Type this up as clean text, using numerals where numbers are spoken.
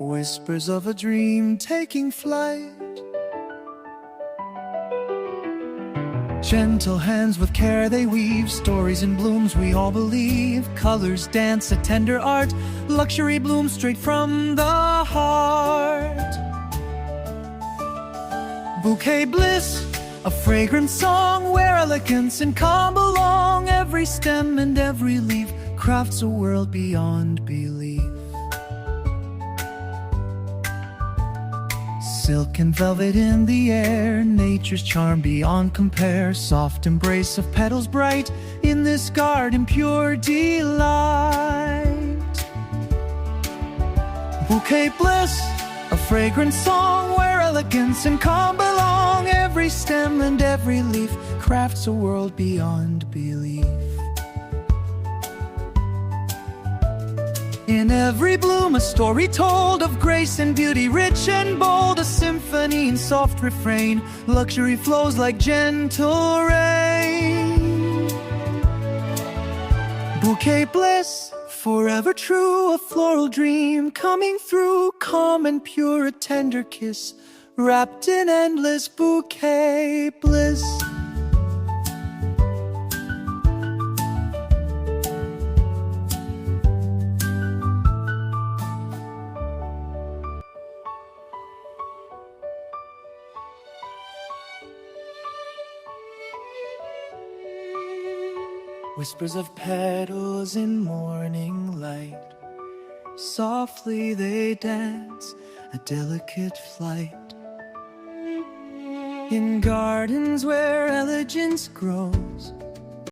whispers of a dream taking flight. Gentle hands with care they weave, stories in blooms we all believe. Colors dance a tender art, luxury blooms straight from the heart. Bouquet bliss, a fragrant song where elegance and calm belong. Every stem and every leaf crafts a world beyond belief. Silk and velvet in the air, nature's charm beyond compare. Soft embrace of petals bright, in this garden pure delight. Bouquet bliss, a fragrant song where elegance and calm belong. Every stem and every leaf crafts a world beyond belief. In every bloom a story told of grace and beauty, rich and bold. A symphony in soft refrain, luxury flows like gentle rain. Bouquet bliss, forever true, a floral dream coming through. Calm and pure, a tender kiss, wrapped in endless bouquet bliss. Whispers of petals in morning light, softly they dance a delicate flight. In gardens where elegance grows,